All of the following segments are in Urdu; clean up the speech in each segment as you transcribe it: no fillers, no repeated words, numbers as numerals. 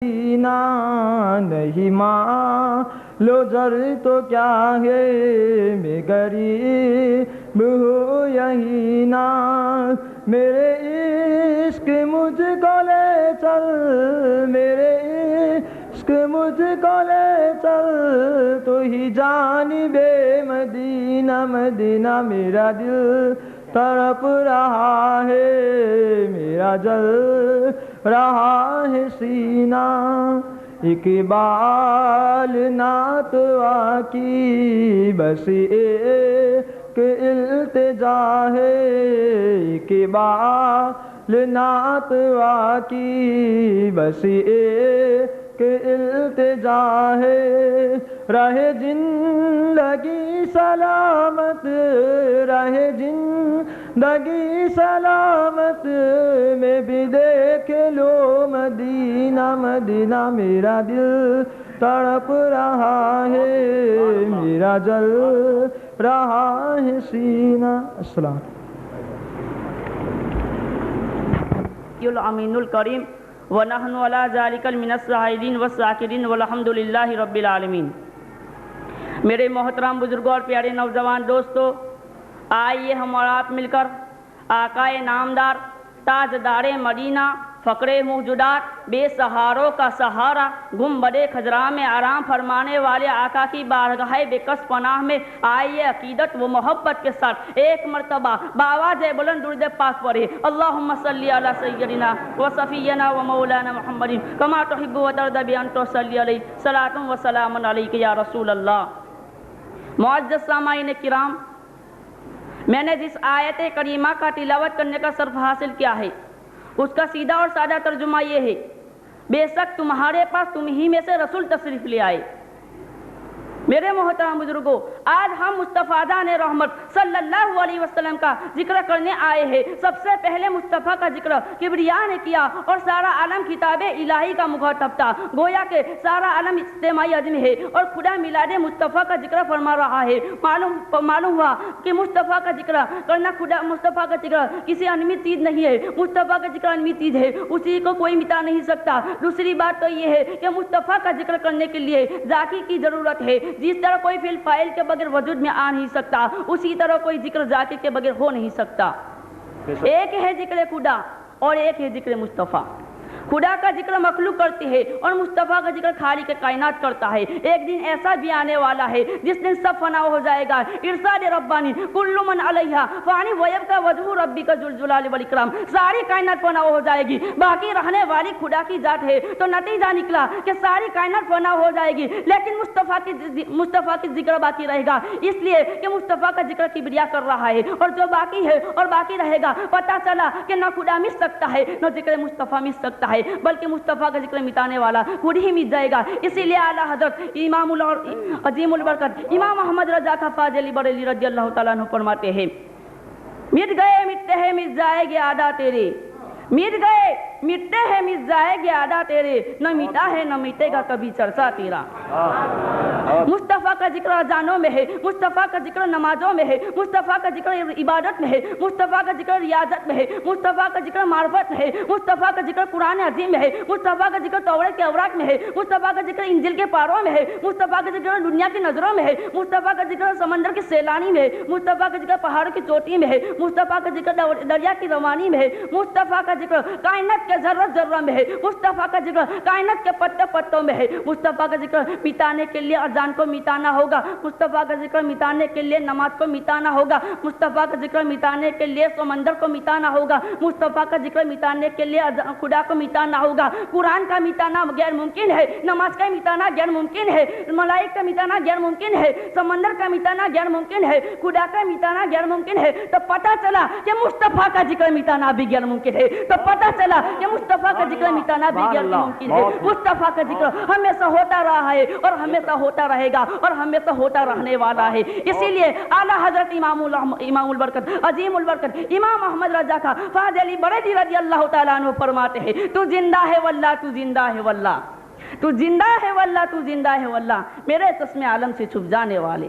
نا نہیں لو زر تو کیا ہے میں غریب ہوں یہی نا میرے عشق مجھ کو لے چل میرے عشق مجھ کو لے چل تو ہی جانب مدینہ مدینہ میرا دل تڑپ رہا ہے میرا جل رہا ہے سینہ اقبال نعت کی بس ایک التجا ہے اقبال نعت کی بس ایک التجا ہے رہے زندگی سلامت رہے زندگی سلامت میں بھی دیکھ لو مدینہ مدینہ میرا دل تڑپ رہا ہے میرا جل رہا ہے سینہ. السلام الامین الکریم ونحن علی ذالک من الشاہدین والشاکرین والحمد للہ رب العالمین. میرے محترم بزرگوں اور پیارے نوجوان دوستو، آئیے ہم اور آپ مل کر آقائے نامدار تاجدار مدینہ فقر موجودات بے سہاروں کا سہارا گنبد خضرا میں آرام فرمانے والے آقا کی بارگاہ بےکس پناہ میں آئیے عقیدت و محبت کے ساتھ ایک مرتبہ بآواز بلند درود پاک پڑھے. اللہم صلی علی سیدنا و صفینا و مولانا محمد کما تحب و ترضی بان تصلی علیہ صلاۃ و سلام علیک یا رسول اللہ. معزز سامعین کرام، میں نے جس آیت کریمہ کا تلاوت کرنے کا شرف حاصل کیا ہے اس کا سیدھا اور سادہ ترجمہ یہ ہے: بے شک تمہارے پاس تم ہی میں سے رسول تشریف لے آئے. میرے محترم بزرگوں، آج ہم مصطفیٰ نے رحمت صلی اللہ علیہ وسلم کا ذکر کرنے آئے ہیں. سب سے پہلے مصطفیٰ کا ذکر کبریا نے کیا اور سارا عالم کتاب الہی کا مخاطب تھا. گویا کہ سارا عالم اجتماعی عزم ہے اور خدا میلاد مصطفیٰ کا ذکر فرما رہا ہے. معلوم ہوا کہ مصطفیٰ کا ذکر کرنا خدا مصطفیٰ کا ذکر کسی انمی چیز نہیں ہے. مصطفیٰ کا ذکر انمی چیز ہے، اسی کو کوئی مٹا نہیں سکتا. دوسری بات تو یہ ہے کہ مصطفیٰ کا ذکر کرنے کے لیے ذاتی کی ضرورت ہے. جس طرح کوئی فعل فاعل کے بغیر وجود میں آ نہیں سکتا، اسی طرح کوئی ذکر ذاتی کے بغیر ہو نہیں سکتا. ایک ہے ذکر خدا اور ایک ہے ذکر مصطفیٰ. خدا کا ذکر مخلوق کرتی ہے اور مصطفیٰ کا ذکر خالق کائنات کرتا ہے. ایک دن ایسا بھی آنے والا ہے جس دن سب فنا ہو جائے گا. ارشاد ربانی کل من علیہا فانی ویبقی وجہ ربک ذو الجلال والاکرام. ساری کائنات فنا ہو جائے گی، باقی رہنے والی خدا کی ذات ہے. تو نتیجہ نکلا کہ ساری کائنات فنا ہو جائے گی لیکن مصطفیٰ کی ذکر باقی رہے گا، اس لیے کہ مصطفیٰ کا ذکر کبریا کر رہا ہے. اور جو باقی ہے اور باقی رہے گا، پتہ چلا کہ نہ خدا مٹ سکتا ہے نہ ذکر مصطفیٰ مٹ سکتا ہے، بلکہ مصطفیٰ کا ذکر مٹانے والا خود ہی مٹ جائے گا. اسی لیے اعلیٰ حضرت امام عظیم البرکت امام محمد رضا خان فاضلی بریلوی رضی اللہ تعالیٰ عنہ فرماتے ہیں: مٹ گئے مٹتے ہیں مٹ جائے گے آدھا تیرے، مٹ گئے مٹتے ہیں مٹ جائے گے آدھا تیرے، نہ مٹا ہے نہ مٹے گا کبھی چرچا تیرا. مصطفیٰ کا ذکر اذانوں میں ہے، مصطفیٰ کا ذکر نمازوں میں ہے، مصطفیٰ کا ذکر عبادت میں ہے، مصطفیٰ کا ذکر ریاضت میں ہے، مصطفیٰ کا ذکر معرفت میں ہے، مصطفیٰ کا ذکر قرآن عظیم میں ہے، مصطفیٰ کا ذکر توریت کے اوراق میں ہے، مصطفیٰ کا ذکر انجیل کے پاروں میں ہے، مصطفیٰ کا ذکر دنیا کی نظروں میں ہے، مصطفیٰ کا ذکر سمندر کی سیلانی میں ہے، مصطفیٰ کا ذکر پہاڑوں کی چوٹی میں ہے، مصطفیٰ کا ذکر دریا کی روانی میں ہے، مصطفیٰ کا ذکر کائنات کے ذرہ ذرہ میں ہے، مصطفیٰ کا ذکر کائنات کے پتے پتوں میں ہے. مصطفیٰ کا ذکر مٹانے کے لیے اذان کو مٹانا ہوگا، مصطفیٰ کا ذکر مٹانے کے لیے نماز کو مٹانا ہوگا، مصطفیٰ کا ذکر مٹانے کے لیے سمندر کو مٹانا ہوگا، مصطفیٰ کا ذکر مٹانے کے لیے خدا کو مٹانا ہوگا. قرآن کا مٹانا غیر ممکن ہے، نماز کا مٹانا غیر ممکن ہے، ملائک کا مٹانا غیر ممکن ہے، سمندر کا مٹانا غیر ممکن ہے، خدا کا مٹانا غیر ممکن ہے. تو پتہ چلا کہ مصطفیٰ کا ذکر مٹانا بھی غیر ممکن ہے. تو پتہ چلا کہ مصطفیٰ کا ذکر مٹانا بھی غیر ممکن ہے. مصطفیٰ کا ذکر ہمیشہ ہوتا رہا ہے اور ہمیشہ ہوتا رہے گا اور ہمیشہ ہوتا رہنے والا ہے. اسی لیے اعلیٰ حضرت امام البرکت عظیم البرکت امام محمد رضا خان فاضلی بریلوی رضی اللہ تعالیٰ عنہ فرماتے ہیں: تو زندہ ہے واللہ تو زندہ ہے واللہ، تو زندہ ہے واللہ تو زندہ ہے واللہ، میرے چشمے عالم سے چھپ جانے والے.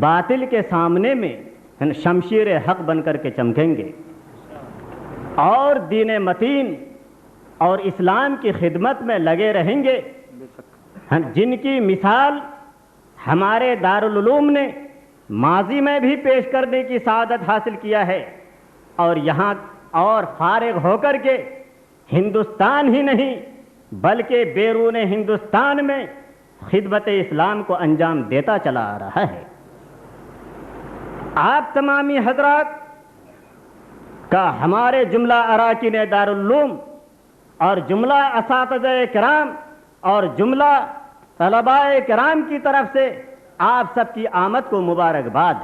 باطل کے سامنے میں شمشیر حق بن کر کے چمکیں گے اور دین متین اور اسلام کی خدمت میں لگے رہیں گے، جن کی مثال ہمارے دارالعلوم نے ماضی میں بھی پیش کرنے کی سعادت حاصل کیا ہے، اور یہاں اور فارغ ہو کر کے ہندوستان ہی نہیں بلکہ بیرون ہندوستان میں خدمت اسلام کو انجام دیتا چلا آ رہا ہے۔ آپ تمامی حضرات کا ہمارے جملہ اراکین دارالعلوم اور جملہ اساتذہ کرام اور جملہ طلباء کرام کی طرف سے آپ سب کی آمد کو مبارکباد۔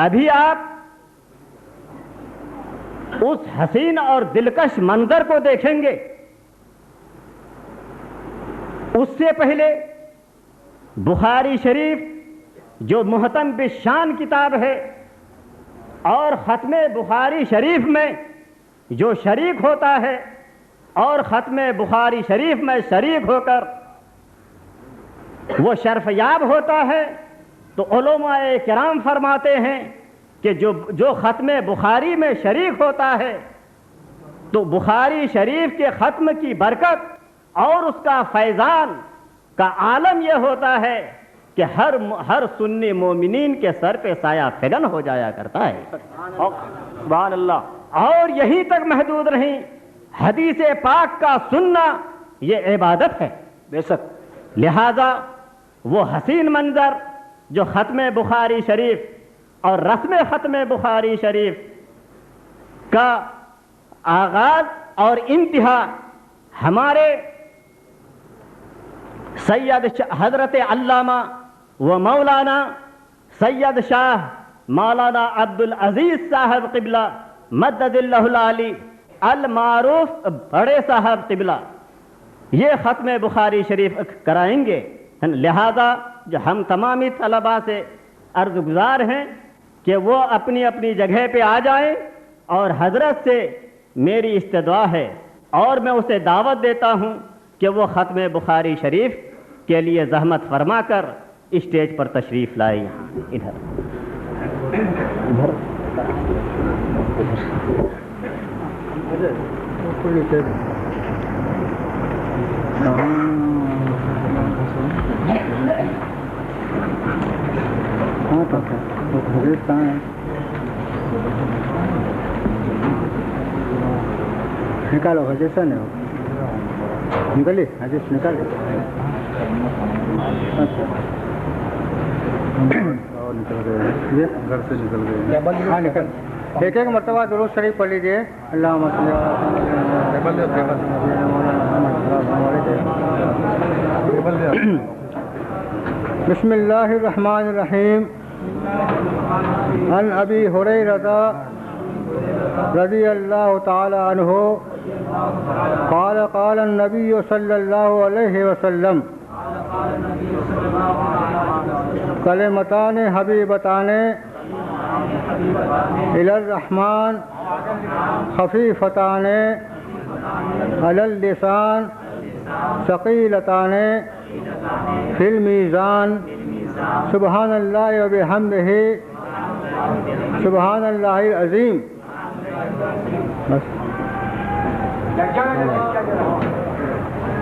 ابھی آپ اس حسین اور دلکش منظر کو دیکھیں گے، اس سے پہلے بخاری شریف جو محتم بالشان کتاب ہے اور ختم بخاری شریف میں جو شریک ہوتا ہے اور ختم بخاری شریف میں شریک ہو کر وہ شرف یاب ہوتا ہے، تو علماء کرام فرماتے ہیں کہ جو ختم بخاری میں شریک ہوتا ہے تو بخاری شریف کے ختم کی برکت اور اس کا فیضان کا عالم یہ ہوتا ہے کہ ہر سنی مومنین کے سر پہ سایہ فگن ہو جایا کرتا ہے۔ سبحان اللہ۔ اور یہیں تک محدود نہیں، حدیث پاک کا سننا یہ عبادت ہے۔ بے شک۔ لہذا وہ حسین منظر جو ختم بخاری شریف اور رسم ختم بخاری شریف کا آغاز اور انتہا ہمارے سید حضرت علامہ و مولانا سید شاہ مولانا عبدالعزیز صاحب قبلہ مدد اللہ العالی المعروف بڑے صاحب قبلہ یہ ختم بخاری شریف کرائیں گے۔ لہذا جو ہم تمامی طلباء سے عرض گزار ہیں کہ وہ اپنی اپنی جگہ پہ آ جائیں، اور حضرت سے میری استدعا ہے اور میں اسے دعوت دیتا ہوں کہ وہ ختم بخاری شریف کے لیے زحمت فرما کر اسٹیج پر تشریف لائے۔ یہاں نکالو حدیث ہے نا، نکلی حدیث نکالے اور نکل گئے گھر سے نکل گئے۔ ہاں نکل، ایک ایک مرتبہ درود شریف پڑھ لیجیے۔ اللہم صلی بسم اللہ الرحمن الرحیم۔ عن ابی ہریرہ رضی اللہ تعالی عنہ قال قال النبی صلی اللہ علیہ وسلم کلمتان حبیبتان الی الرحمن خفیفتان علی اللسان ثقیلتان فی المیزان سبحان اللہ و بحمدہ سبحان اللہ العظیم۔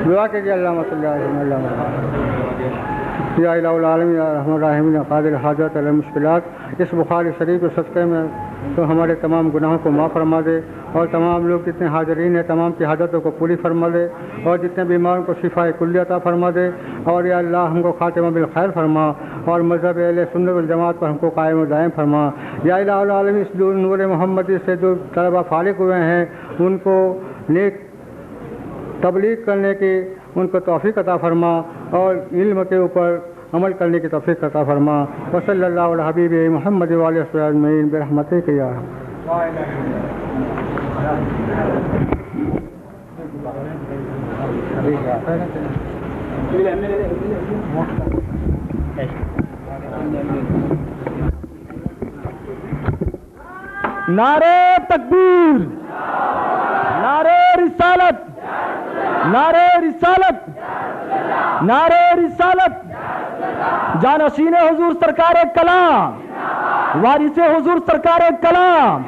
دعا کیجیے۔ اللہم صلی اللہ علیہ وسلم یا الہ العالمین یا رحمن الرحیم یا قاضی الحاجات المشکلات۔ اس بخاری شریف کے صدقے میں تو ہمارے تمام گناہوں کو معاف فرما دے، اور تمام لوگ جتنے حاضرین ہیں تمام کی حاجتوں کو پوری فرما دے، اور جتنے بیماروں کو شفاء کلی عطا فرما دے، اور یا اللہ ہم کو خاتمہ بالخیر فرما، اور مذہب اہل سنت والجماعت پر ہم کو قائم و دائم فرما۔ یا الہ العالمین اس نور محمدی سے جو طلبہ فارغ ہوئے ہیں ان کو نیک تبلیغ کرنے کی ان کو توفیق عطا فرما، اور علم کے اوپر عمل کرنے کی توفیق عطا فرما۔ وصلی اللہ علی حبیب محمد وعلیہ وسلم اجمعین برحمتک یا نعرہ تکبیر، نعرہ رسالت، نعرہ رسالت، نعرہ رسالت، جانشین حضور سرکار کلام، وارث حضور سرکار کلام،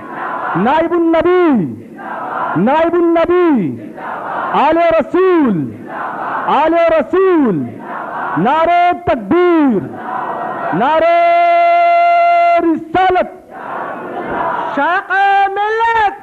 نائب النبی، نائب النبی، آل رسول، آل رسول، نعرہ تکبیر، نعرہ رسالت، شیخ ملت،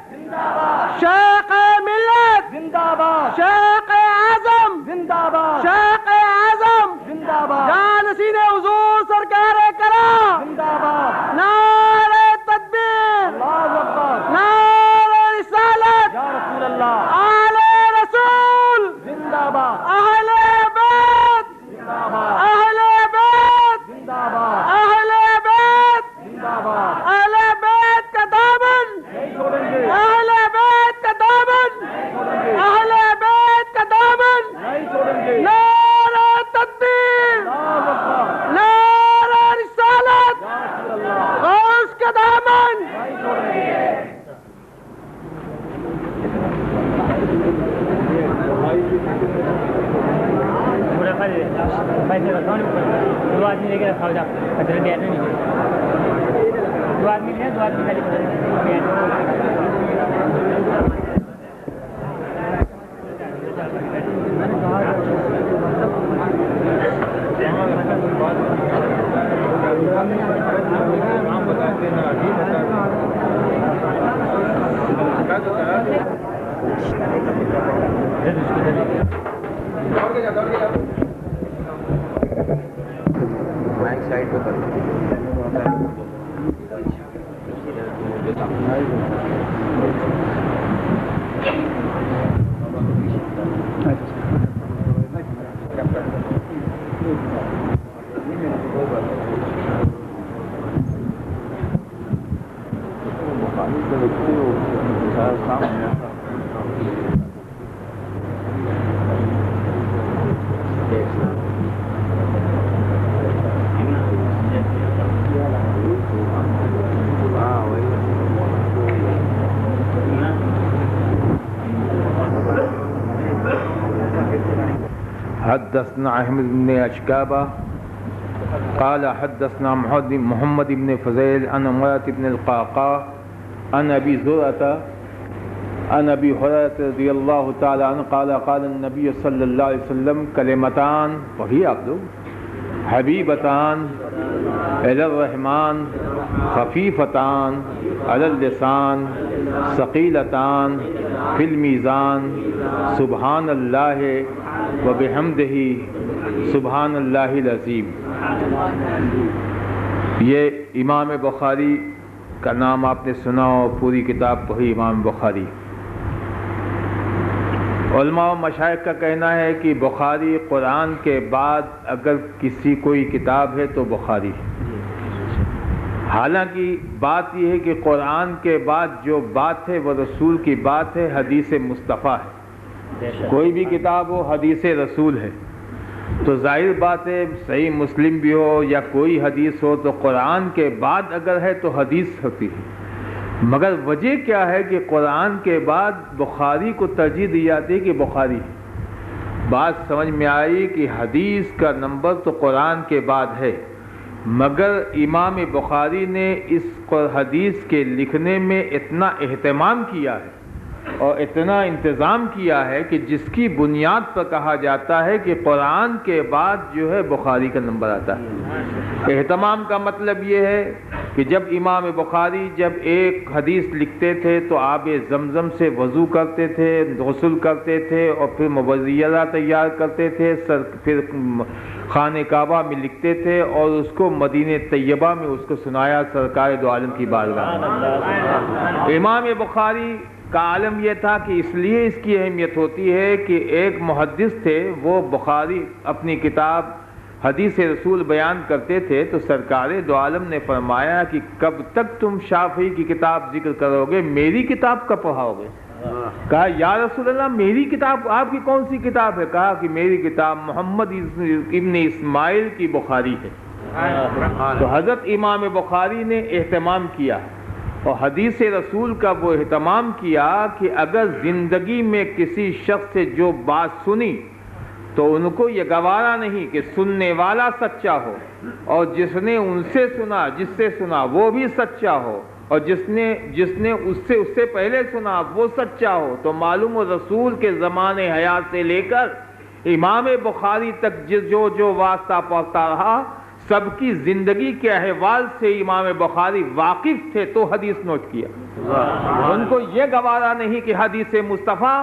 شیخ ملت زندہ باد، شیخ اعظم زندہ باد، شیخ اعظم زندہ باد، جانشین حضور سرکار کرام زندہ باد، نعرہ تکبیر، اللہ اکبر، نعرہ رسالت، یا رسول اللہ، آل رسول زندہ باد، اہل بیت زندہ باد، اہل بیت زندہ باد، اہل بیت زندہ باد، اہل بیت کا دامن نہیں چھوڑیں گے، اہل بیت کا دامن نہیں چھوڑیں گے، اہل بیت کا دامن نہیں چھوڑیں گے، نعرہ تکبیر، اللہ اکبر، نعرہ رسالت، یا رسول اللہ، غوث کا دامن نہیں چھوڑیں گے۔ دو آدمی لے کے رکھا ہو جا ادھر بیٹھ نہیں، دو آدمی ہے، دو آدمی سائڈ پہ حدثنا احمد بن اشکابہ قال حدثنا محمد بن فضیل عن عمرة بن القعقاع عن ابی زرعة عن ابی ہریرہ رضی اللہ تعالی عنہ قال قال النبی صلی اللہ علیہ وسلم کلمتان، وہی آپ لوگ، حبیبتان الی الرحمن خفیفتان علی اللسان ثقیلتان فی المیزان سبحان اللہ وبحمدہ سبحان اللہ العظیم۔ یہ امام بخاری کا نام آپ نے سنا ہو، پوری کتاب پڑھی امام بخاری۔ علماء و مشائخ کا کہنا ہے کہ بخاری قرآن کے بعد اگر کسی کوئی کتاب ہے تو بخاری ہے۔ حالانکہ بات یہ ہے کہ قرآن کے بعد جو بات ہے وہ رسول کی بات ہے، حدیث مصطفیٰ ہے۔ کوئی بھی کتاب ہو حدیث رسول ہے، تو ظاہر بات ہے صحیح مسلم بھی ہو یا کوئی حدیث ہو تو قرآن کے بعد اگر ہے تو حدیث ہوتی ہے۔ مگر وجہ کیا ہے کہ قرآن کے بعد بخاری کو ترجیح دی جاتی ہے کہ بخاری ہے۔ بات سمجھ میں آئی کہ حدیث کا نمبر تو قرآن کے بعد ہے، مگر امام بخاری نے اس حدیث کے لکھنے میں اتنا اہتمام کیا ہے اور اتنا انتظام کیا ہے کہ جس کی بنیاد پر کہا جاتا ہے کہ قرآن کے بعد جو ہے بخاری کا نمبر آتا ہے۔ اہتمام کا مطلب یہ ہے کہ جب امام بخاری جب ایک حدیث لکھتے تھے تو آب زمزم سے وضو کرتے تھے، غسل کرتے تھے اور پھر مبذرہ تیار کرتے تھے، پھر خانہ کعبہ میں لکھتے تھے اور اس کو مدینہ طیبہ میں اس کو سنایا سرکار دو عالم کی بارگاہ۔ امام بخاری کا عالم یہ تھا کہ اس لیے اس کی اہمیت ہوتی ہے کہ ایک محدث تھے، وہ بخاری اپنی کتاب حدیث رسول بیان کرتے تھے تو سرکار دو عالم نے فرمایا کہ کب تک تم شافعی کی کتاب ذکر کرو گے، میری کتاب کب پڑھاؤ گے؟ کہا یا رسول اللہ میری کتاب، آپ کی کون سی کتاب ہے؟ کہا کہ میری کتاب محمد ابن اسماعیل کی بخاری ہے۔ تو حضرت امام بخاری نے اہتمام کیا اور حدیث رسول کا وہ اہتمام کیا کہ اگر زندگی میں کسی شخص سے جو بات سنی تو ان کو یہ گوارا نہیں کہ سننے والا سچا ہو اور جس نے ان سے سنا، جس سے سنا وہ بھی سچا ہو، اور جس نے اس سے پہلے سنا وہ سچا ہو۔ تو معلوم و رسول کے زمانے حیات سے لے کر امام بخاری تک جو واسطہ پہنچتا رہا، سب کی زندگی کے احوال سے امام بخاری واقف تھے تو حدیث نوٹ کیا۔ ان کو یہ گوارا نہیں کہ حدیث مصطفیٰ،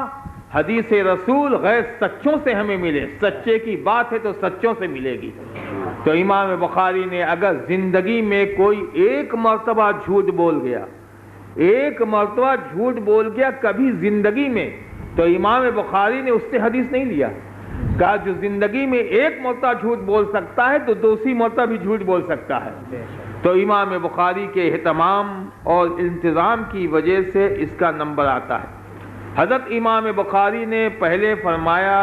حدیث رسول غیر سچوں سے ہمیں ملے، سچے کی بات ہے تو سچوں سے ملے گی۔ تو امام بخاری نے اگر زندگی میں کوئی ایک مرتبہ جھوٹ بول گیا کبھی زندگی میں، تو امام بخاری نے اس سے حدیث نہیں لیا۔ کہا جو زندگی میں ایک مرتبہ جھوٹ بول سکتا ہے تو دوسری مرتبہ بھی جھوٹ بول سکتا ہے۔ تو امام بخاری کے اہتمام اور انتظام کی وجہ سے اس کا نمبر آتا ہے۔ حضرت امام بخاری نے پہلے فرمایا،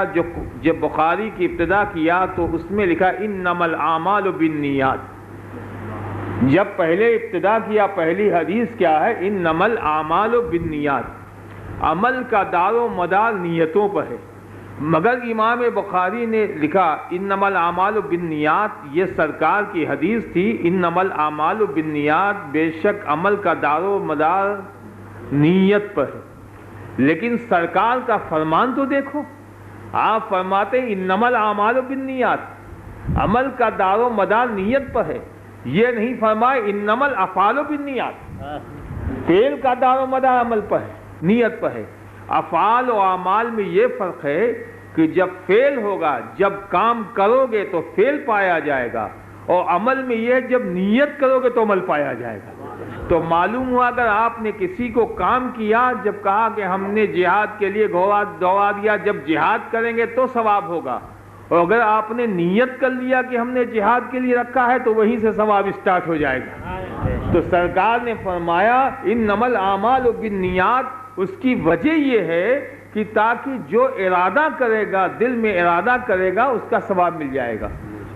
جب بخاری کی ابتدا کیا تو اس میں لکھا انما الاعمال بالنیات۔ جب پہلے ابتدا کیا پہلی حدیث کیا ہے؟ انما الاعمال بالنیات، عمل کا دار و مدار نیتوں پر ہے۔ مگر امام بخاری نے لکھا انما الاعمال بالنیات، یہ سرکار کی حدیث تھی، انما الاعمال بالنیات، بے شک عمل کا دار و مدار نیت پر ہے۔ لیکن سرکار کا فرمان تو دیکھو، آپ فرماتے ہیں انما الاعمال بالنیات، عمل کا دار و مدار نیت پر ہے۔ یہ نہیں فرمائے انما الافعال بالنیات، فعل کا دار و مدار عمل پر ہے، نیت پر ہے۔ افعال و اعمال میں یہ فرق ہے کہ جب فعل ہوگا، جب کام کرو گے تو فعل پایا جائے گا، اور عمل میں یہ جب نیت کرو گے تو عمل پایا جائے گا۔ تو معلوم ہوا اگر آپ نے کسی کو کام کیا، جب کہا کہ ہم نے جہاد کے لیے گھوڑا دوڑا دیا، جب جہاد کریں گے تو ثواب ہوگا، اور اگر آپ نے نیت کر لیا کہ ہم نے جہاد کے لیے رکھا ہے تو وہیں سے ثواب اسٹارٹ ہو جائے گا۔ تو سرکار نے فرمایا انما الاعمال بالنیات، اس کی وجہ یہ ہے کہ تاکہ جو ارادہ کرے گا، دل میں ارادہ کرے گا، اس کا ثواب مل جائے گا۔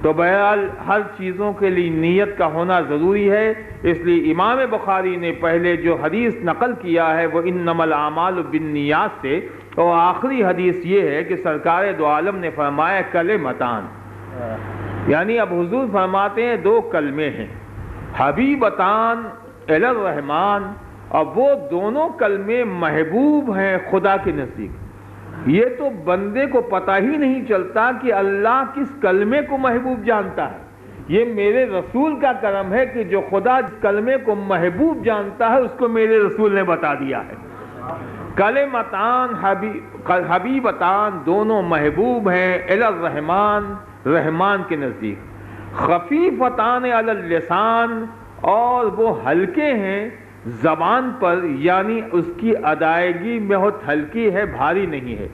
تو بہرحال ہر چیزوں کے لیے نیت کا ہونا ضروری ہے، اس لیے امام بخاری نے پہلے جو حدیث نقل کیا ہے وہ انما الاعمال بالنیات سے، اور آخری حدیث یہ ہے کہ سرکار دو عالم نے فرمایا کلمتان، یعنی اب حضور فرماتے ہیں دو کلمے ہیں، حبیبتان الی الرحمن، اور وہ دونوں کلمے محبوب ہیں خدا کے نزدیک۔ یہ تو بندے کو پتہ ہی نہیں چلتا کہ اللہ کس کلمے کو محبوب جانتا ہے۔ یہ میرے رسول کا کرم ہے کہ جو خدا کلمے کو محبوب جانتا ہے اس کو میرے رسول نے بتا دیا ہے۔ کلمتان حبیبتان، دونوں محبوب ہیں الی الرحمن، رحمان کے نزدیک، خفیفتان علی اللسان، اور وہ ہلکے ہیں زبان پر، یعنی اس کی ادائیگی بہت ہلکی ہے، بھاری نہیں ہے،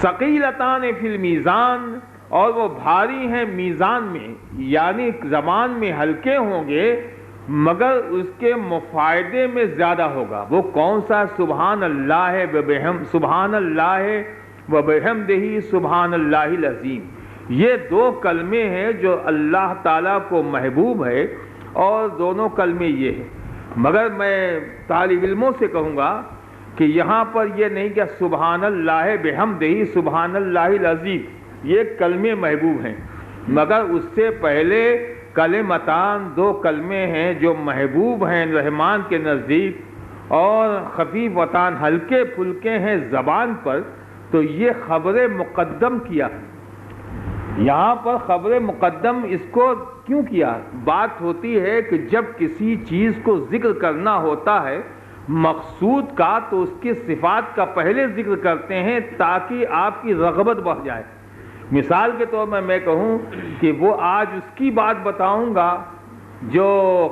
ثقیلتان فی المیزان، اور وہ بھاری ہیں میزان میں، یعنی زبان میں ہلکے ہوں گے مگر اس کے مفائدے میں زیادہ ہوگا۔ وہ کون سا؟ سبحان اللہ سبحان اللہ وبحمدہ سبحان اللہ العظیم۔ یہ دو کلمے ہیں جو اللہ تعالیٰ کو محبوب ہے، اور دونوں کلمے یہ ہیں۔ مگر میں طالب علموں سے کہوں گا کہ یہاں پر یہ نہیں کہ سبحان اللہ بحمدہ سبحان اللہ العظیم، یہ کلمے محبوب ہیں، مگر اس سے پہلے کلمتان، دو کلمے ہیں جو محبوب ہیں رحمان کے نزدیک، اور خفیفتان، ہلکے پھلکے ہیں زبان پر۔ تو یہ خبر مقدم کیا، یہاں پر خبر مقدم اس کو کیوں کیا؟ بات ہوتی ہے کہ جب کسی چیز کو ذکر کرنا ہوتا ہے مقصود کا، تو اس کی صفات کا پہلے ذکر کرتے ہیں تاکہ آپ کی رغبت بڑھ جائے۔ مثال کے طور میں کہوں کہ وہ آج اس کی بات بتاؤں گا جو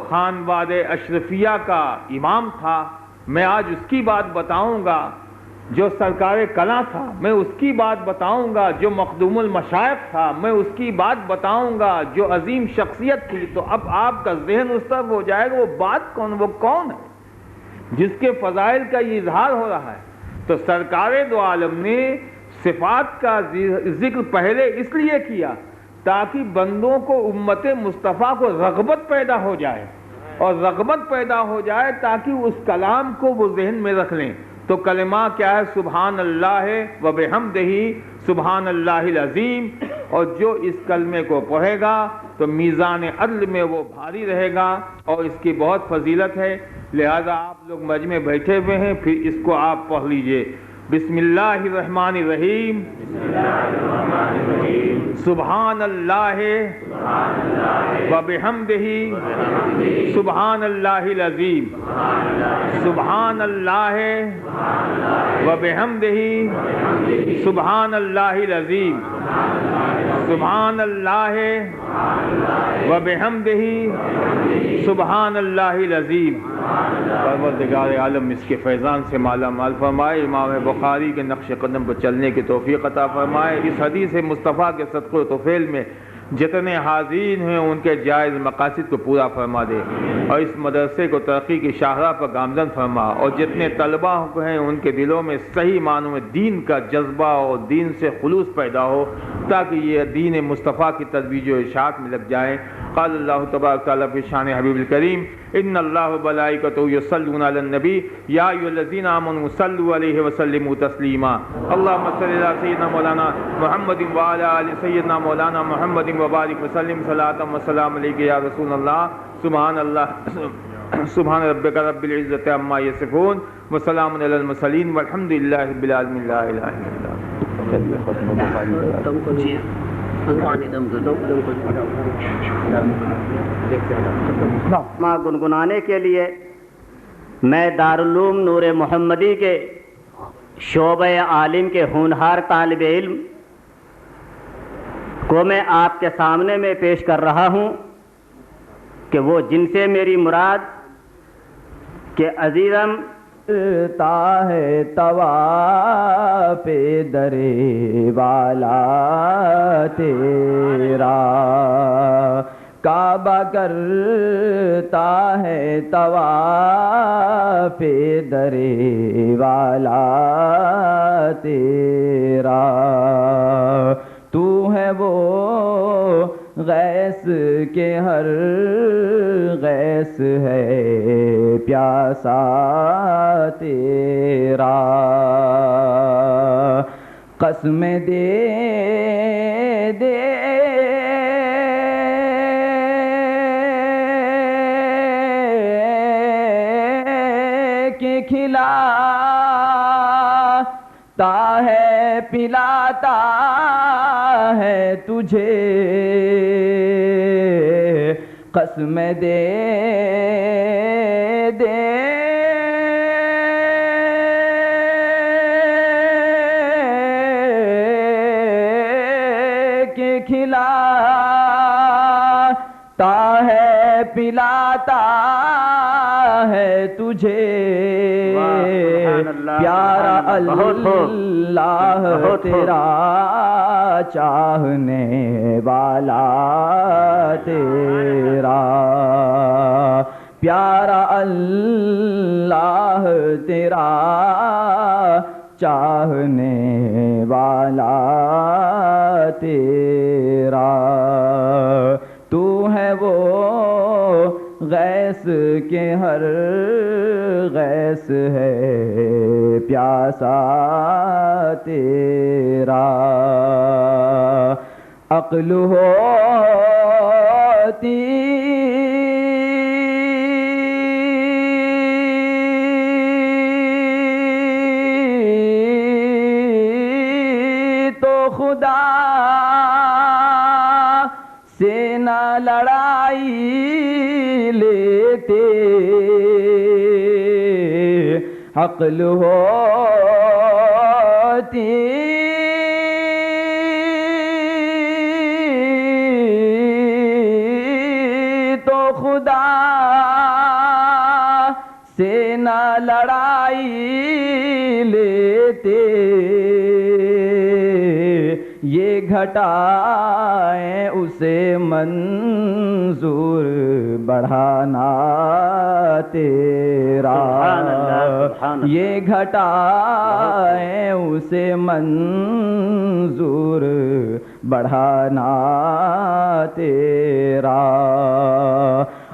خانواد اشرفیہ کا امام تھا، میں آج اس کی بات بتاؤں گا جو سرکار کلاں تھا، میں اس کی بات بتاؤں گا جو مخدوم المشائخ تھا، میں اس کی بات بتاؤں گا جو عظیم شخصیت تھی، تو اب آپ کا ذہن اس طرف ہو جائے گا وہ بات کون، وہ کون ہے جس کے فضائل کا یہ اظہار ہو رہا ہے۔ تو سرکار دو عالم نے صفات کا ذکر پہلے اس لیے کیا تاکہ بندوں کو، امت مصطفیٰ کو رغبت پیدا ہو جائے، اور رغبت پیدا ہو جائے تاکہ اس کلام کو وہ ذہن میں رکھ لیں۔ تو کلمہ کیا ہے؟ سبحان اللہ و بحمدہ سبحان اللہ العظیم. اور جو اس کلمے کو پڑھے گا تو میزان عدل میں وہ بھاری رہے گا اور اس کی بہت فضیلت ہے. لہذا آپ لوگ مجمع میں بیٹھے ہوئے ہیں، پھر اس کو آپ پڑھ لیجئے. بسم اللہ الرحمن الرحیم. سبحان اللہ و بحمدہ سبحان اللہ العظیم. سبحان اللہ و بحمدہ سبحان اللہ العظیم. سبحان اللہ و بحمدہ سبحان اللہ العظیم. پروردگار عالم اس کے فیضان سے مالا مال فرمائے. امام بخاری کے نقش قدم پر چلنے کی توفیق عطا فرمائے. اس حدیث مصطفیٰ کے صدقے و طفیل میں جتنے حاضرین ہیں ان کے جائز مقاصد کو پورا فرما دے اور اس مدرسے کو ترقی کی شاہراہ پر گامزن فرما. اور جتنے طلبہ ہیں ان کے دلوں میں صحیح معنوں میں دین کا جذبہ اور دین سے خلوص پیدا ہو تاکہ یہ دین مصطفیٰ کی ترویج و ارشاد میں لگ جائیں. قال اللہ تبارک تعالیٰ فی شان حبیب الکریم ان اللہ وملائکتہ یصلون علی النبی یا ایھا الذین آمنوا صلوا علیہ وسلموا تسلیما. اللہم صل علی سیدنا مولانا محمد وعلی آل سیدنا مولانا محمد وبارک وسلم صلاۃ وسلام علیک یا رسول اللہ. سبحان اللہ سبحان ربک رب العزۃ عما یصفون وسلام علی المرسلین والحمد للہ رب العالمین. لا الہ الا ماں گنگنانے کے لیے میں دارالعلوم نور محمدی کے شعبہ عالم کے ہونہار طالب علم کو میں آپ کے سامنے میں پیش کر رہا ہوں کہ وہ جن سے میری مراد کہ عزیزم تا ہے طواف درے والا تیرا کعبہ کرتا ہے طواف درے والا تیرا تو ہے وہ غیث کے ہر غیث ہے پیاسا تیرا قسم دے دے کہ کھلاتا ہے پلاتا ہے تجھے قسم دے دے کہ کھلاتا ہے پلاتا ہے تجھے پیارا اللہ تیرا چاہنے والا تیرا پیارا اللہ تیرا چاہنے والا تیرا تو ہے وہ غیث کے ہر غیث ہے پیاسا تیرا عقل ہوتی تو خدا سے نہ لڑائی لیتے عقل ہوتی تو خدا سے نہ لڑائی لیتے یہ گھٹائیں اسے منظور بڑھانا تیرا یہ گھٹائیں اسے منظور بڑھانا تیرا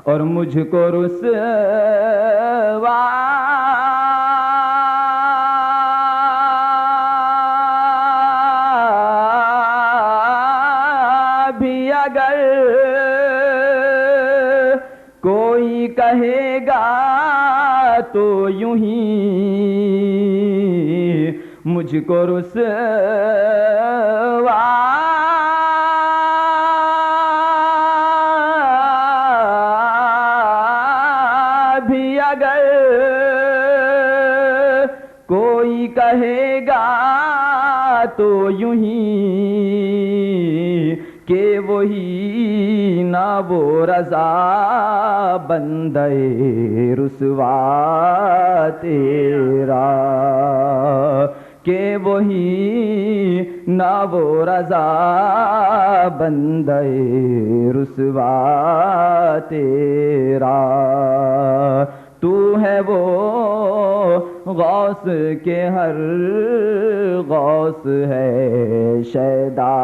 اور مجھ کو رسوا اگر کوئی کہے گا تو یوں ہی مجھ کو رسوا بھی اگر کوئی کہے گا تو یوں ہی کہ وہی نہ وہ رضا بندے رسوا تیرا، کہ وہی نہ وہ رضا بندے رسوا تیرا، تو ہے وہ غوث کے ہر غوث ہے شیدا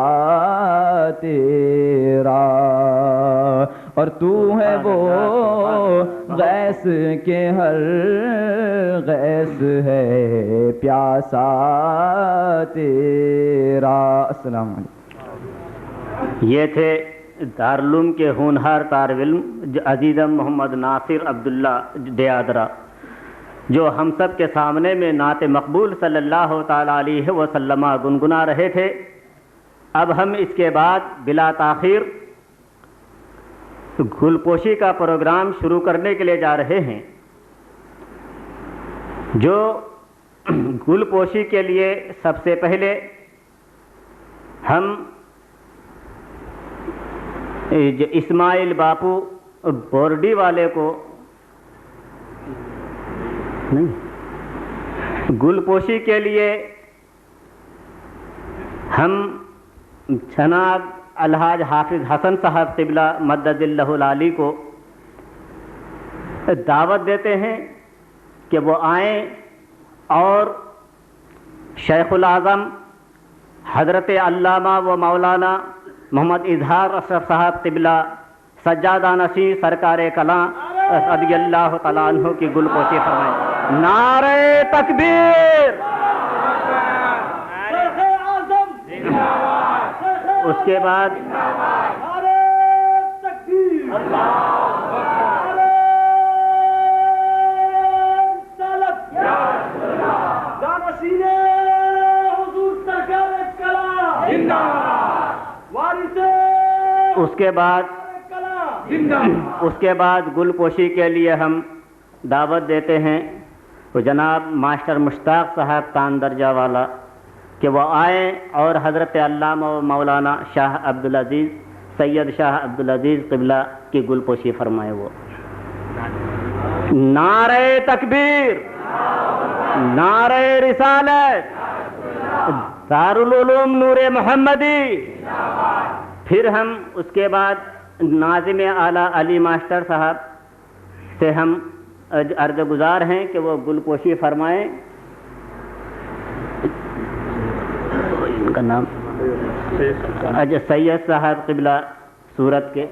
تیرا، اور تو ہے وہ غیث کے ہر غیث ہے پیاسا تیرا۔ السلام علیکم۔ یہ تھے دارالعلوم کے ہونہار طالب علم عزیزم محمد ناصر عبداللہ دیادرہ، جو ہم سب کے سامنے میں نعت مقبول صلی اللہ تعالیٰ علیہ وسلم گنگنا رہے تھے۔ اب ہم اس کے بعد بلا تاخیر گل پوشی کا پروگرام شروع کرنے کے لیے جا رہے ہیں۔ جو گل پوشی کے لیے سب سے پہلے ہم اسماعیل باپو بورڈی والے کو گل پوشی کے لیے ہم جناب الحاج حافظ حسن صاحب قبلہ مدد اللہ العالی کو دعوت دیتے ہیں کہ وہ آئیں اور شیخ العظم حضرت علامہ و مولانا محمد اظہار اشرف صاحب قبلہ سجادہ نشین سرکار کلاں رضی اللہ تعالیٰ عنہ کی گل پوشی فرمائیں۔ نعرہ تکبیر، اس کے بعد اس کے بعد گل پوشی کے لیے ہم دعوت دیتے ہیں وہ جناب ماسٹر مشتاق صاحب تان درجہ والا کہ وہ آئیں اور حضرت علامہ و مولانا شاہ عبدالعزیز سید شاہ عبدالعزیز قبلہ کی گل پوشی فرمائے۔ وہ نعرہ تکبیر، نعرہ رسالت، دارالعلوم نور محمدی۔ پھر ہم اس کے بعد ناظم اعلیٰ علی ماسٹر صاحب سے ہم عرض گزار ہیں کہ وہ گل پوشی فرمائیں۔ ان کا نام سید صاحب قبلہ سورت کے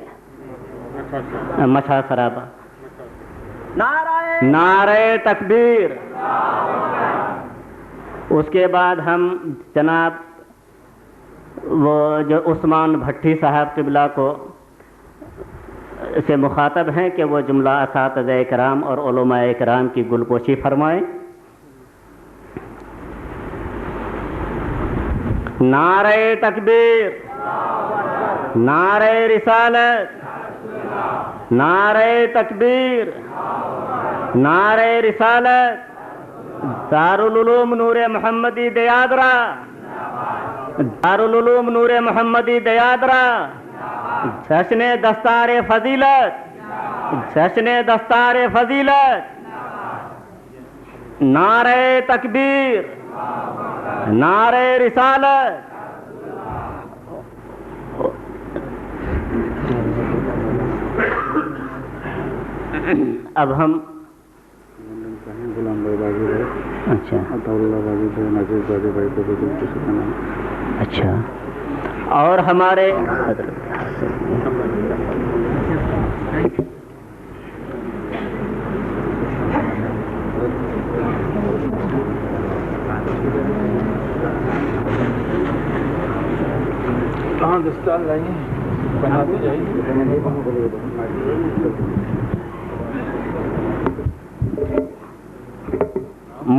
مچھا سرابہ۔ نعرہ تکبیر۔ اس کے بعد ہم جناب وہ جو عثمان بھٹی صاحب قبلہ کو سے مخاطب ہیں کہ وہ جملہ اساتذہ کرام اور علماء کرام کی گل پوشی فرمائیں۔ نعرہ تکبیر، نعرہ رسالت، نعرہ تکبیر، نعرہ رسالت، دارالعلوم نور محمدی دیادرہ، دارالعلوم نور محمدی دیادرہ، جشن دستار فضیلت، جشن دستار فضیلت، نعرہ تکبیر، نعرہ رسالت۔ اب ہم اچھا اور ہمارے کہاں دستار لائیں؟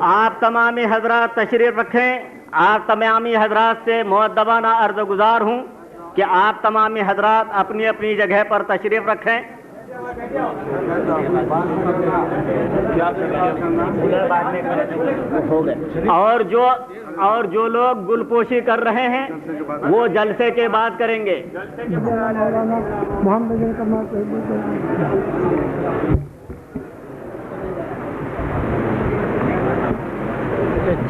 آپ تمامی حضرات تشریف رکھیں. آپ تمامی حضرات سے مؤدبانہ عرض گزار ہوں کہ آپ تمامی حضرات اپنی اپنی جگہ پر تشریف رکھیں. اور جو لوگ گل پوشی کر رہے ہیں وہ جلسے کے بعد کریں گے.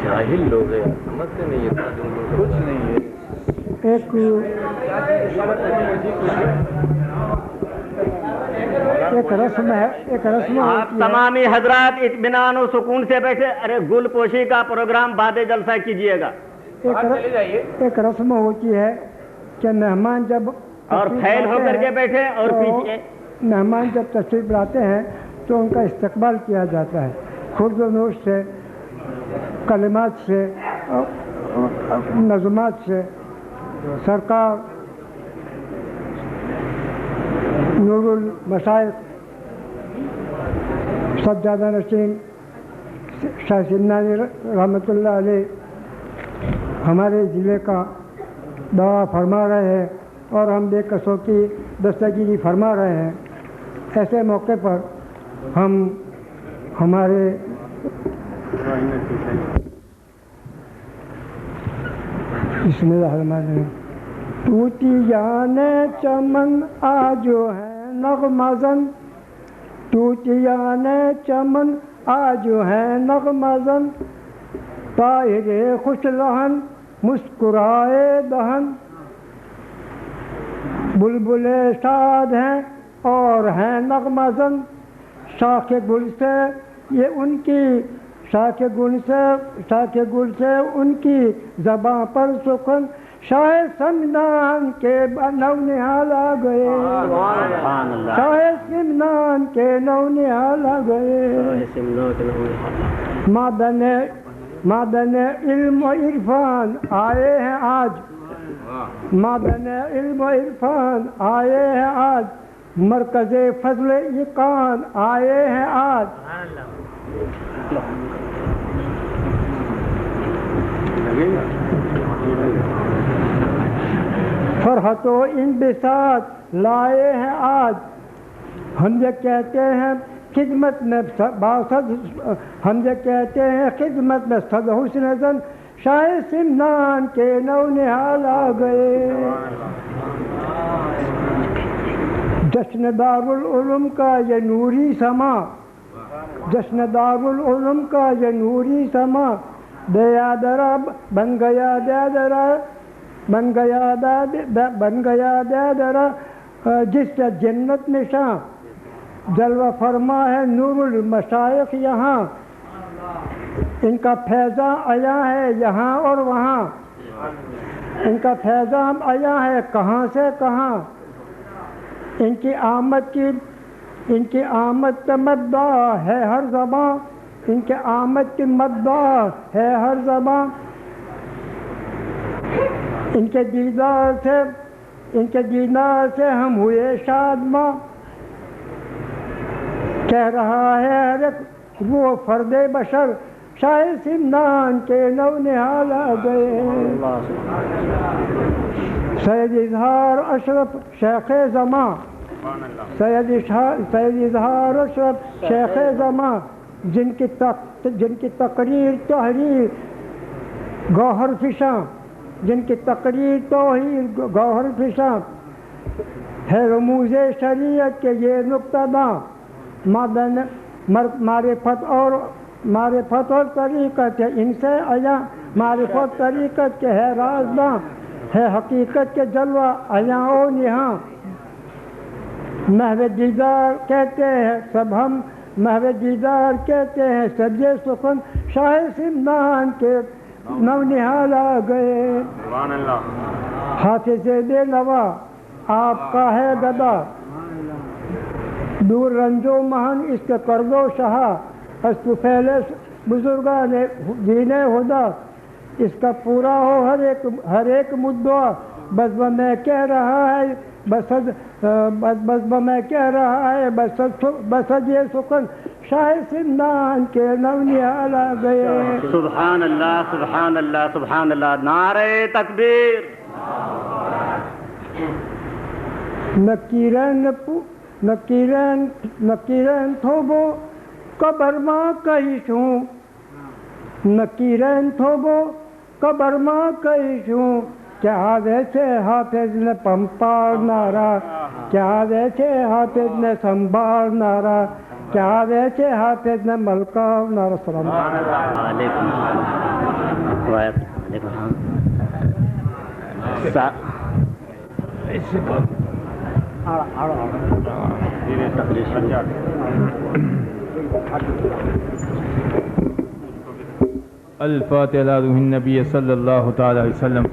جاہل لوگ ہیں، سمجھتے نہیں ہے کچھ نہیں ہے. ایک رسم ہے، ایک رسم آپ تمامی حضرات اطمینان و سکون سے بیٹھے. ارے گل پوشی کا پروگرام بعد جلسہ کیجیے گا. ایک رسم ہوتی ہے کہ مہمان جب اور پھیل ہو کر کے بیٹھے اور پیچھے مہمان جب تشریف لاتے ہیں تو ان کا استقبال کیا جاتا ہے خرد و نوش سے، کلمات سے، نظمات سے. سرکار نور المشائخ سجادہ نشین شاہ سمنانی رحمۃ اللہ علیہ ہمارے ضلع کا دعا فرما رہے ہیں اور ہم بے قصوں کی دستگیری فرما رہے ہیں. ایسے موقع پر ہم ہمارے بسم اللہ الرحمن الرحیم. ٹوٹی جانے چمن آجو ہے نغمہ زن، ٹوٹی جانے چمن آجو ہے نغمہ زن، طاہر خوش لہن مسکرائے دہن، بلبل شاد ہیں اور ہیں نغمہ زن، شاخ گل سے یہ ان کی شاخ گل سے ان کی زباں پر سخن، شاہ سمنان کے نو نہال آ گئے، شاہ سمنان کے نو نہال آ گئے. معدن علم و عرفان آئے ہیں آج، معدن علم و عرفان آئے ہیں آج، مرکز فضل یقان آئے ہیں آج. فرحت و انبساط لائے ہیں آج، ہم یہ کہتے ہیں خدمت میں ہم یہ کہتے ہیں خدمت میں صد حسن زن، شاہ سمنان کے نو نہال آ گئے. جشن دارالعلوم کا یہ نوری سما، جشن دارالعلوم کا یہ نوری سما، دیادرا بن گیا دیادرا، بن گیا دیادرا جس سے جنت نشاں، جلوہ فرما ہے نور المشائخ یہاں، ان کا فیضاں آیا ہے یہاں اور وہاں، ان کا فیضاں آیا ہے کہاں سے کہاں، ان کی آمد پہ مدعا ہے ہر زباں، ان کے آمد کی مدعا ہے ہر زباں، ان کے دیدار سے ہم ہوئے شادماں، کہہ رہا ہے ہر ایک وہ فرد بشر، شاہ سمنان کے نو نہال آ گئے. سید اظہار اشرف شیخ زماں، سید اظہار اشرف شیخ زماں، جن کی تقریر تحریر گوہر فشاں، جن کی تقریر توحید گوہر فشاں ہے، رموز شریعت کے یہ نقطہ داں، معرفت اور طریقت ہے ان سے آیا، معرفت طریقت کے ہے رازداں، ہے حقیقت کے جلوہ آیا و نہاں. محو دیدار کہتے ہیں سب ہم، محو دیدار کہتے ہیں سب یہ سخن، شاہ سمنان کے نو نہال آ گئے. حافظ بے نوا آپ کا ہے گدا، دور رنج و مہن اس کے قرض و شہا، از تو پہلے بزرگان دین خدا، اس کا پورا ہو ہر ایک مدعا، بس میں کہہ رہا ہے بس میں کہہ رہا ہے بس یہ سکن شاہ سندان کے نونیال آ گئے. سبحان اللہ سبحان اللہ سبحان اللہ. نعرہ تکبیر. نکیرن تھوبو قبر ماں کہیشوں نکیرن تھوبو قبر ماں کہیشوں کیا ویسے حافظ نے پمپار نارا کیا ویسے حافظ نے سنبار نارا کیا ویسے حافظ نے ملکہ نارا. سلام علیکم. الفاتحہ علی روح النبی صلی اللہ تعالی علیہ وسلم.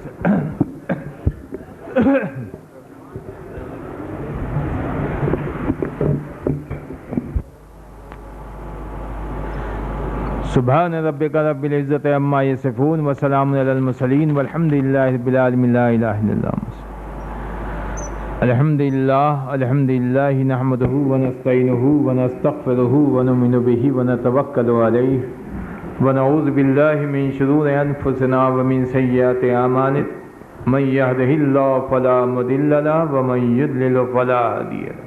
سبحان ربک رب العزت عما یصفون وسلام علی المرسلین والحمد للہ رب العالمین لا الہ الا اللہ. الحمد للہ نحمدہ ونستعینہ ونستغفرہ ونؤمن بہ ونتوکل علیہ ونعوذ باللہ من شرور انفسنا ومن سیئات اعمالنا من یہدہ اللہ فلا مضل لہ ومن یضلل فلا ہادی لہ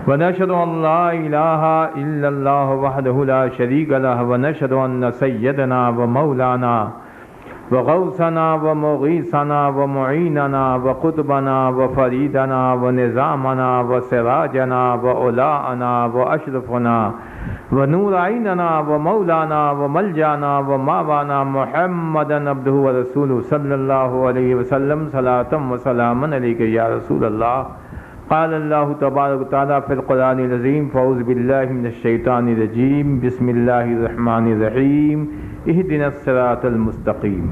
ونشهد ان لا الہ الا اللہ وحدہ لا شریک لہ ونشهد ان سیدنا ومولانا وغوثنا ومغیثنا ومعیننا وقطبنا وفریدنا ونظامنا وسراجنا وعلاءنا واشرفنا ونور عیننا ومولانا وملجانا وماوانا محمدا عبدہ ورسولہ صلی اللہ علیہ وسلم صلاۃ وسلاما علیک یا رسول اللہ. قال اللہ تبارک وتعالی فی القرآن العظیم فاعوذ باللہ من الشیطان الرجیم بسم اللہ الرحمن الرحیم اہدنا الصراط المستقیم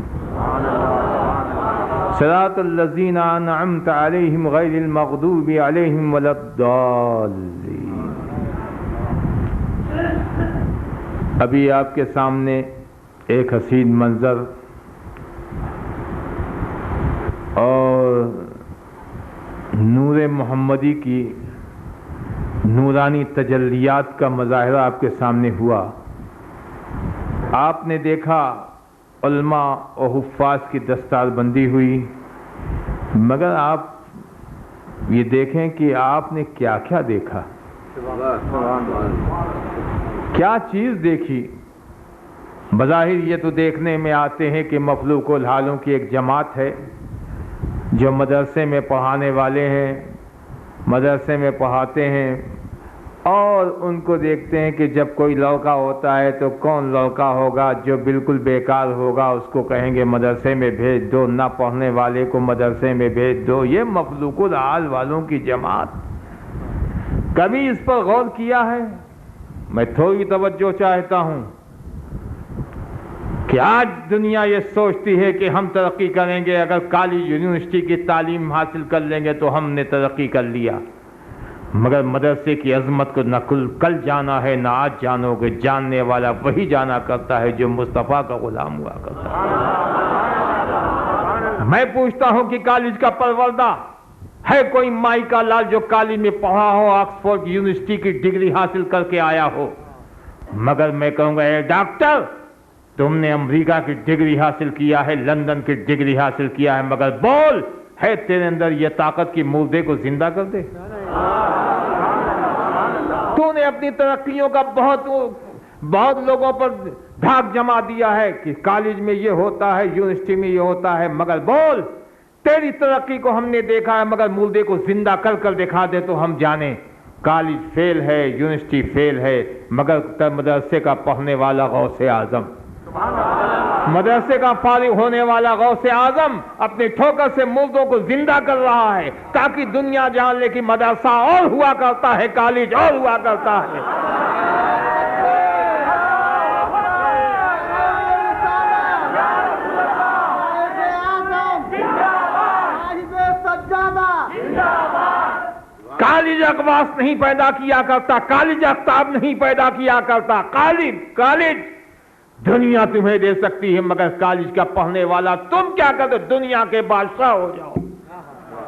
صراط الذین انعمت علیہم غیر المغضوب علیہم ولا الضالین. ابھی آپ کے سامنے ایک حسین منظر اور نور محمدی کی نورانی تجلیات کا مظاہرہ آپ کے سامنے ہوا. آپ نے دیکھا علماء و حفاظ کی دستار بندی ہوئی، مگر آپ یہ دیکھیں کہ آپ نے کیا کیا دیکھا، کیا چیز دیکھی. بظاہر یہ تو دیکھنے میں آتے ہیں کہ مفلوق الحالوں کی ایک جماعت ہے جو مدرسے میں پڑھانے والے ہیں، مدرسے میں پڑھاتے ہیں، اور ان کو دیکھتے ہیں کہ جب کوئی لڑکا ہوتا ہے تو کون لڑکا ہوگا جو بالکل بیکار ہوگا، اس کو کہیں گے مدرسے میں بھیج دو، نہ پڑھنے والے کو مدرسے میں بھیج دو. یہ مفلوق الحال والوں کی جماعت. کبھی اس پر غور کیا ہے؟ میں تھوڑی توجہ چاہتا ہوں کہ آج دنیا یہ سوچتی ہے کہ ہم ترقی کریں گے، اگر کالج یونیورسٹی کی تعلیم حاصل کر لیں گے تو ہم نے ترقی کر لیا. مگر مدرسے کی عظمت کو نہ کل جانا ہے نہ آج جانو گے. جاننے والا وہی جانا کرتا ہے جو مصطفیٰ کا غلام ہوا کرتا ہے. میں پوچھتا ہوں کہ کالج کا پروردہ ہے کوئی مائی کا لال جو کالج میں پڑھا ہو، آکسفورڈ یونیورسٹی کی ڈگری حاصل کر کے آیا ہو؟ مگر میں کہوں گا اے ڈاکٹر، تم نے امریکہ کی ڈگری حاصل کیا ہے، لندن کی ڈگری حاصل کیا ہے، مگر بول، ہے تیرے اندر یہ طاقت کی مردے کو زندہ کر دے؟ تو نے اپنی ترقیوں کا بہت لوگوں پر دھاک جما دیا ہے کہ کالج میں یہ ہوتا ہے، یونیورسٹی میں یہ ہوتا ہے، مگر بول، تیری ترقی کو ہم نے دیکھا ہے، مگر مردے کو زندہ کر کر دکھا دے تو ہم جانیں. کالج فیل ہے، یونیورسٹی فیل ہے، مگر مدرسے کا پڑھنے والا غوث اعظم، مدرسے کا فارغ ہونے والا غوث اعظم اپنی ٹھوکر سے مردوں کو زندہ کر رہا ہے تاکہ دنیا جان لے کہ مدرسہ اور ہوا کرتا ہے، کالج اور ہوا کرتا ہے. کالج اقواس نہیں پیدا کیا کرتا، کالج افتاب نہیں پیدا کیا کرتا. کالج دنیا تمہیں دے سکتی ہے، مگر کالج کا پڑھنے والا تم کیا کرتے؟ دنیا کے بادشاہ ہو جاؤ.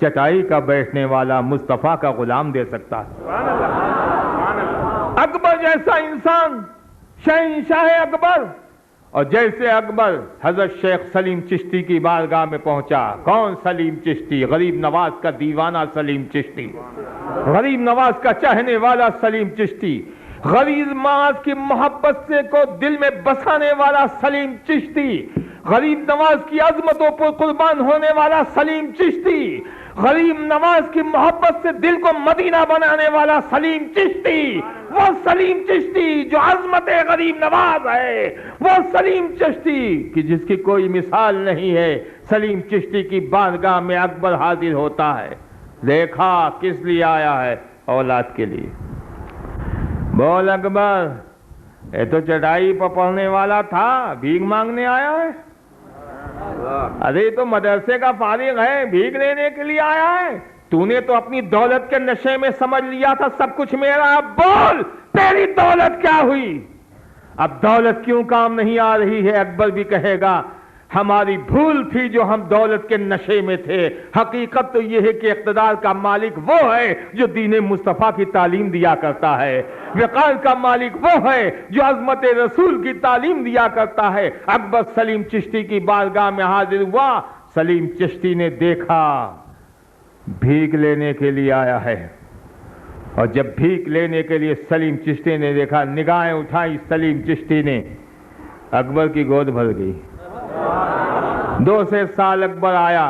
چٹائی کا بیٹھنے والا مصطفیٰ کا غلام دے سکتا ہے؟ اکبر جیسا انسان، شہنشاہ اکبر، اور جیسے اکبر حضرت شیخ سلیم چشتی کی بارگاہ میں پہنچا. کون سلیم چشتی؟ غریب نواز کا دیوانہ سلیم چشتی، غریب نواز کا چاہنے والا سلیم چشتی، غریب نواز کی محبت سے کو دل میں بسانے والا سلیم چشتی، غریب نواز کی عظمتوں پر قربان ہونے والا سلیم چشتی، غریب نواز کی محبت سے دل کو مدینہ بنانے والا سلیم چشتی، وہ سلیم چشتی جو عظمت غریب نواز ہے، وہ سلیم چشتی کہ جس کی کوئی مثال نہیں ہے. سلیم چشتی کی بارگاہ میں اکبر حاضر ہوتا ہے. دیکھا کس لیے آیا ہے؟ اولاد کے لیے. بول اکبر، یہ تو چٹائی پر پڑھنے والا تھا، بھیک مانگنے آیا ہے؟ ارے تو مدرسے کا فارغ ہے، بھیک لینے کے لیے آیا ہے؟ تو نے تو اپنی دولت کے نشے میں سمجھ لیا تھا سب کچھ میرا. اب بول تیری دولت کیا ہوئی؟ اب دولت کیوں کام نہیں آ رہی ہے؟ اکبر بھی کہے گا ہماری بھول تھی جو ہم دولت کے نشے میں تھے. حقیقت تو یہ ہے کہ اقتدار کا مالک وہ ہے جو دین مصطفیٰ کی تعلیم دیا کرتا ہے. وقار کا مالک وہ ہے جو عظمت رسول کی تعلیم دیا کرتا ہے. اکبر سلیم چشتی کی بارگاہ میں حاضر ہوا. سلیم چشتی نے دیکھا بھیک لینے کے لیے آیا ہے، اور جب بھیک لینے کے لیے سلیم چشتی نے دیکھا، نگاہیں اٹھائی سلیم چشتی نے، اکبر کی گود بھر گئی. 2 سال اکبر آیا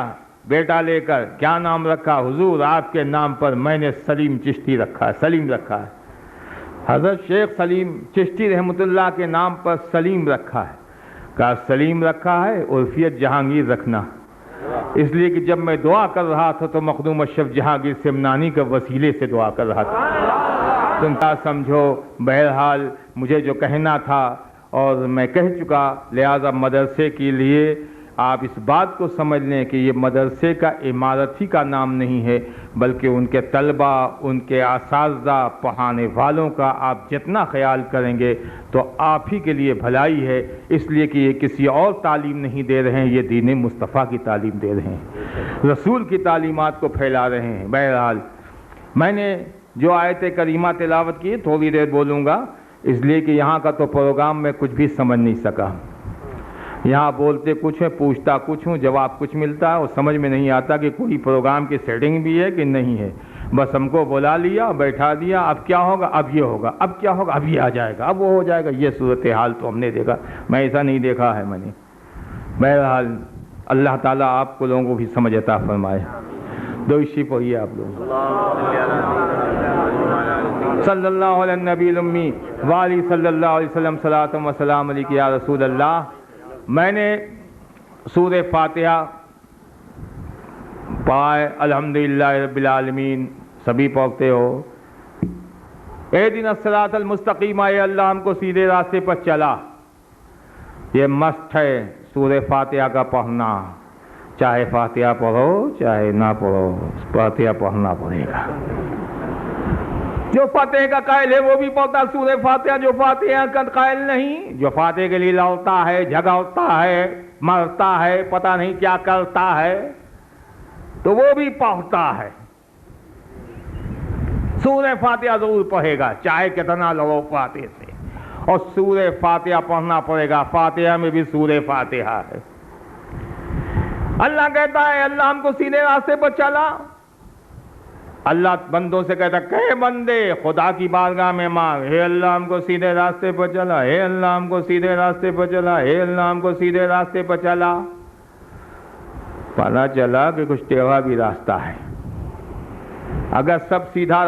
بیٹا لے کر. کیا نام رکھا؟ حضور آپ کے نام پر میں نے سلیم چشتی رکھا ہے، سلیم رکھا ہے. حضرت شیخ سلیم چشتی رحمۃ اللہ کے نام پر سلیم رکھا ہے. کہا سلیم رکھا ہے، عرفیت جہانگیر رکھنا، اس لیے کہ جب میں دعا کر رہا تھا تو مخدوم اشرف جہانگیر سمنانی کے وسیلے سے دعا کر رہا تھا. تم کیا سمجھو؟ بہرحال مجھے جو کہنا تھا اور میں کہہ چکا. لہذا مدرسے کے لیے آپ اس بات کو سمجھ لیں کہ یہ مدرسے کا عمارت ہی کا نام نہیں ہے، بلکہ ان کے طلبہ، ان کے اساتذہ، پڑھانے والوں کا آپ جتنا خیال کریں گے تو آپ ہی کے لیے بھلائی ہے. اس لیے کہ یہ کسی اور تعلیم نہیں دے رہے ہیں، یہ دین مصطفیٰ کی تعلیم دے رہے ہیں، رسول کی تعلیمات کو پھیلا رہے ہیں. بہرحال میں نے جو آیت کریمہ تلاوت کی تھوڑی دیر بولوں گا، اس لیے کہ یہاں کا تو پروگرام میں کچھ بھی سمجھ نہیں سکا. یہاں بولتے کچھ ہے، پوچھتا کچھ ہوں، جواب کچھ ملتا ہے، اور سمجھ میں نہیں آتا کہ کوئی پروگرام کی سیٹنگ بھی ہے کہ نہیں ہے. بس ہم کو بلا لیا، بیٹھا دیا. اب کیا ہوگا؟ اب یہ ہوگا. اب کیا ہوگا؟ اب یہ آ جائے گا، اب وہ ہو جائے گا. یہ صورتحال تو ہم نے دیکھا، میں ایسا نہیں دیکھا ہے میں نے. بہرحال اللہ تعالیٰ آپ کو لوگوں کو بھی سمجھ عطا فرمائے. دو عشی پڑھیے آپ لوگ. صلی اللہ علیہ النبی الامی وآلہ صلی اللہ علیہ وسلم صلاۃ و سلام علیک یا رسول اللہ. میں نے سورہ فاتحہ پائے الحمدللہ رب العالمین، سبھی پڑھتے ہو. اہدنا الصراط المستقیم، اے اللہ ہم کو سیدھے راستے پر چلا. یہ مست ہے سورہ فاتحہ کا پڑھنا. چاہے فاتحہ پڑھو چاہے نہ پڑھو، فاتحہ پڑھنا پڑے گا. جو فاتحہ کا قائل ہے وہ بھی پڑھتا سورہ فاتحہ، جو فاتحہ کا قائل نہیں، جو فاتحہ کے لیے لڑتا ہے، جھگڑتا ہے، مرتا ہے، پتہ نہیں کیا کرتا ہے، تو وہ بھی پڑھتا ہے. سورہ فاتحہ ضرور پڑھے گا چاہے کتنا لڑو فاتحہ سے، اور سورہ فاتحہ پڑھنا پڑے گا. فاتحہ میں بھی سورہ فاتحہ ہے. اللہ کہتا ہے اللہ ہم کو سیدھے راستے پر چلا. اللہ بندوں سے کہتا کہ بندے خدا کی بارگاہ میں مانگ، اے اللہ ہم کو سیدھے راستے پر چلا، اے اللہ ہم کو سیدھے راستے پر چلا، اے اللہ ہم کو سیدھے راستے پر چلا. پتہ چلا کہ کچھ ٹیڑھا بھی راستہ ہے. اگر سب سیدھا